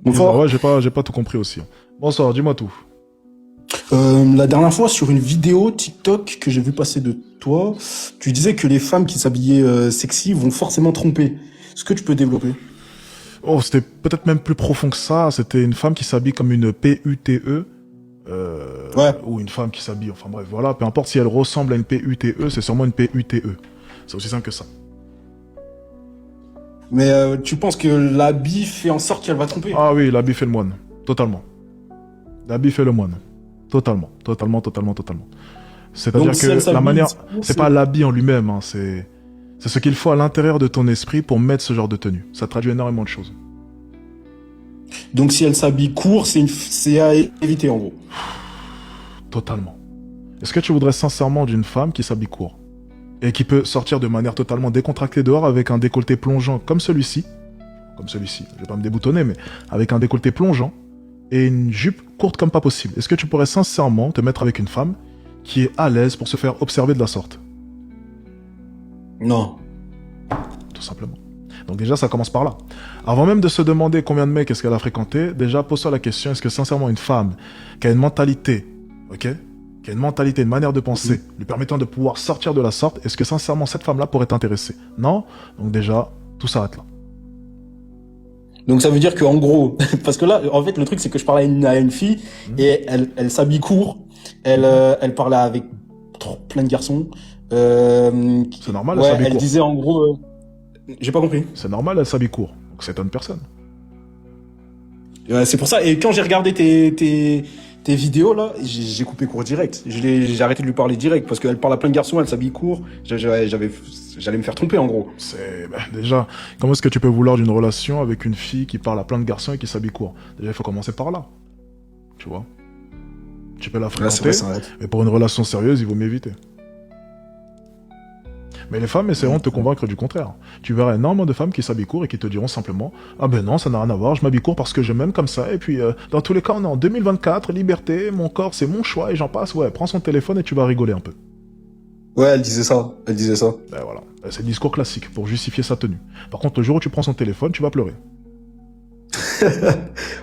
Bonsoir. Ouais, j'ai pas tout compris aussi. Bonsoir, dis-moi tout. La dernière fois, sur une vidéo TikTok que j'ai vu passer de toi, tu disais que les femmes qui s'habillaient sexy vont forcément tromper. Est-ce que tu peux développer? Oh, c'était peut-être même plus profond que ça. C'était une femme qui s'habille comme une PUTE. Ouais. Ou une femme qui s'habille, enfin bref, voilà. Peu importe si elle ressemble à une PUTE, c'est sûrement une PUTE. C'est aussi simple que ça. Mais tu penses que l'habit fait en sorte qu'elle va tromper? Ah oui, l'habit fait le moine. Totalement. L'habit fait le moine. Totalement. C'est-à-dire Donc, si elle que la s'habille, manière... c'est C'est pas l'habit en lui-même, hein, c'est ce qu'il faut à l'intérieur de ton esprit pour mettre ce genre de tenue. Ça traduit énormément de choses. Donc si elle s'habille court, c'est à éviter en gros. Totalement. Est-ce que tu voudrais sincèrement d'une femme qui s'habille court et qui peut sortir de manière totalement décontractée dehors avec un décolleté plongeant comme celui-ci, je vais pas me déboutonner, mais avec un décolleté plongeant et une jupe courte comme pas possible. Est-ce que tu pourrais sincèrement te mettre avec une femme qui est à l'aise pour se faire observer de la sorte? Non. Tout simplement. Donc déjà, ça commence par là. Avant même de se demander combien de mecs est-ce qu'elle a fréquenté, déjà pose-toi la question, est-ce que sincèrement une femme qui a une mentalité, ok, qui a une mentalité, une manière de penser, lui permettant de pouvoir sortir de la sorte, est-ce que sincèrement cette femme-là pourrait t'intéresser? Non? Donc déjà, tout s'arrête là. Donc ça veut dire que en gros, parce que là, en fait, le truc c'est que je parlais à une fille et elle s'habille court, elle parlait avec plein de garçons. C'est normal, Ouais, elle s'habille elle court. disait en gros, j'ai pas compris. C'est normal, elle s'habille court. Donc ça étonne personne. C'est pour ça. Et quand j'ai regardé tes vidéos là, j'ai coupé court direct. J'ai arrêté de lui parler direct parce qu'elle parle à plein de garçons, elle s'habille court. J'allais me faire tromper en gros. Déjà, comment est-ce que tu peux vouloir d'une relation avec une fille qui parle à plein de garçons et qui s'habille court? Déjà, il faut commencer par là. Tu vois? Tu peux la fréquenter, mais pour une relation sérieuse, il vaut mieux éviter. Mais les femmes essaieront de te convaincre du contraire. Tu verras énormément de femmes qui s'habillent court et qui te diront simplement « Ah ben non, ça n'a rien à voir, je m'habille court parce que je m'aime comme ça, et puis dans tous les cas, on est en 2024, liberté, mon corps, c'est mon choix, et j'en passe, ouais, prends son téléphone et tu vas rigoler un peu. » Ouais, elle disait ça. Ben voilà, c'est le discours classique pour justifier sa tenue. Par contre, le jour où tu prends son téléphone, tu vas pleurer.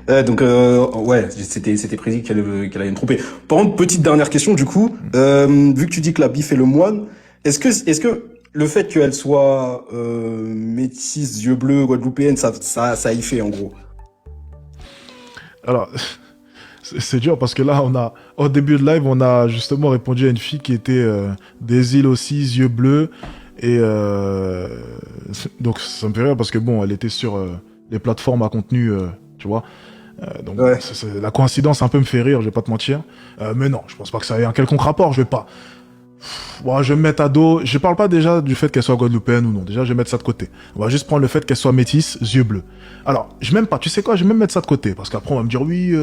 Donc ouais, c'était prédit qu'elle allait me tromper. Par contre, petite dernière question du coup, vu que tu dis que l'habit fait le moine, est-ce que le fait qu'elle soit métisse, yeux bleus, guadeloupéenne, ça y fait en gros? Alors, c'est dur parce que là, au début de live, on a justement répondu à une fille qui était des îles aussi, yeux bleus, et donc ça me fait rire parce que bon, elle était sur les plateformes à contenu, tu vois. Donc ouais. La coïncidence un peu me fait rire, je vais pas te mentir. Mais non, je pense pas que ça ait un quelconque rapport, je vais pas... Bon, je vais me mettre à dos. Je parle pas déjà du fait qu'elle soit guadeloupéenne ou non. Déjà, je vais mettre ça de côté. On va juste prendre le fait qu'elle soit métisse, yeux bleus. Alors, je m'aime pas. Tu sais quoi? Je vais même mettre ça de côté. Parce qu'après, on va me dire oui,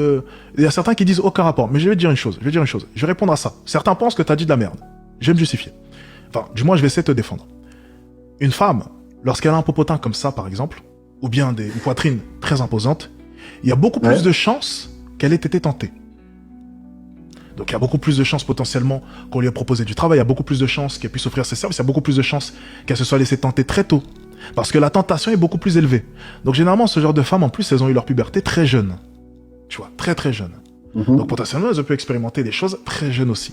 il y a certains qui disent aucun rapport. Mais je vais te dire une chose. Je vais répondre à ça. Certains pensent que t'as dit de la merde. Je vais me justifier. Enfin, du moins, je vais essayer de te défendre. Une femme, lorsqu'elle a un popotin comme ça, par exemple, ou bien une poitrine très imposante, il y a beaucoup plus de chances qu'elle ait été tentée. Donc il y a beaucoup plus de chances potentiellement qu'on lui ait proposé du travail, il y a beaucoup plus de chances qu'elle puisse offrir ses services, il y a beaucoup plus de chances qu'elle se soit laissée tenter très tôt. Parce que la tentation est beaucoup plus élevée. Donc généralement, ce genre de femmes, en plus, elles ont eu leur puberté très jeune. Tu vois, très très jeune. Donc potentiellement, elles ont pu expérimenter des choses très jeunes aussi.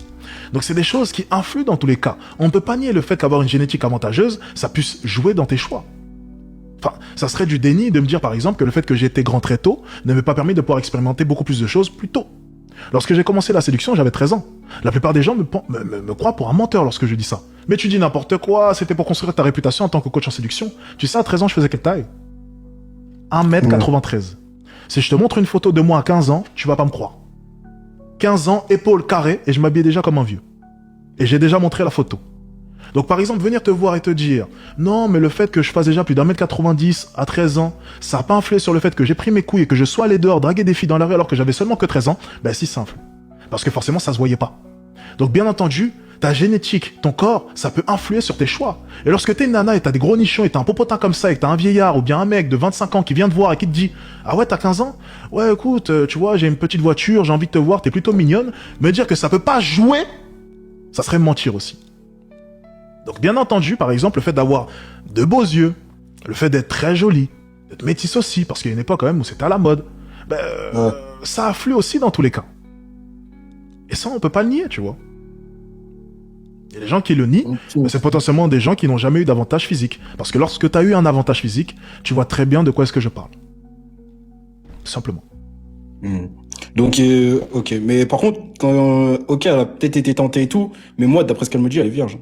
Donc c'est des choses qui influent dans tous les cas. On ne peut pas nier le fait qu'avoir une génétique avantageuse, ça puisse jouer dans tes choix. Enfin, ça serait du déni de me dire par exemple que le fait que j'ai été grand très tôt ne m'ait pas permis de pouvoir expérimenter beaucoup plus de choses plus tôt. Lorsque j'ai commencé la séduction, j'avais 13 ans. La plupart des gens me croient pour un menteur lorsque je dis ça. Mais tu dis n'importe quoi, c'était pour construire ta réputation en tant que coach en séduction. Tu sais, à 13 ans, je faisais quelle taille? 1m93. Si je te montre une photo de moi à 15 ans, tu vas pas me croire. 15 ans, épaules carrées, et je m'habillais déjà comme un vieux. Et j'ai déjà montré la photo. Donc par exemple, venir te voir et te dire « Non, mais le fait que je fasse déjà plus d'1m90 à 13 ans, ça n'a pas influé sur le fait que j'ai pris mes couilles et que je sois allé dehors draguer des filles dans la rue alors que j'avais seulement que 13 ans », ben si, ça influe. Parce que forcément, ça se voyait pas. Donc bien entendu, ta génétique, ton corps, ça peut influer sur tes choix. Et lorsque t'es une nana et t'as des gros nichons et t'as un popotin comme ça et que t'as un vieillard ou bien un mec de 25 ans qui vient te voir et qui te dit « Ah ouais, t'as 15 ans? Ouais, écoute, tu vois, j'ai une petite voiture, j'ai envie de te voir, t'es plutôt mignonne. » Me dire que ça peut pas jouer, ça serait mentir aussi. Donc bien entendu, par exemple, le fait d'avoir de beaux yeux, le fait d'être très jolie, d'être métisse aussi, parce qu'il y a une époque quand même où c'était à la mode, Ouais. Ça afflue aussi dans tous les cas. Et ça, on peut pas le nier, tu vois. Il y a des gens qui le nient, mais c'est potentiellement des gens qui n'ont jamais eu d'avantage physique. Parce que lorsque tu as eu un avantage physique, tu vois très bien de quoi est-ce que je parle. Simplement. Hmm. Donc, ok. Mais par contre, ok, elle a peut-être été tentée et tout, mais moi, d'après ce qu'elle me dit, elle est vierge.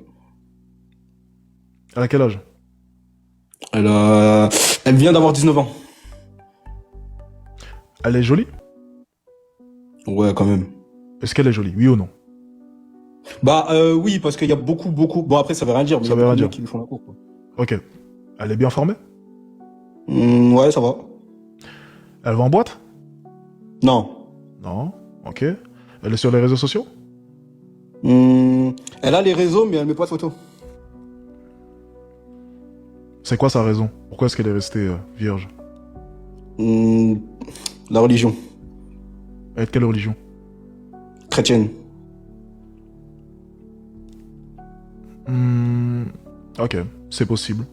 À quel âge? Elle vient d'avoir 19 ans. Elle est jolie? Ouais, quand même. Est-ce qu'elle est jolie, oui ou non? Bah, oui, parce qu'il y a beaucoup. Bon, après, ça veut rien dire, mais il y Ça a veut beaucoup rien de dire. mecs qui lui font la cour, quoi. Ok. Elle est bien formée? Ouais, ça va. Elle va en boîte? Non. Non. Ok. Elle est sur les réseaux sociaux? Elle a les réseaux, mais elle met pas de photos. C'est quoi sa raison? Pourquoi est-ce qu'elle est restée vierge? Hmm, la religion. Elle est de quelle religion? Chrétienne. Hmm, ok, c'est possible.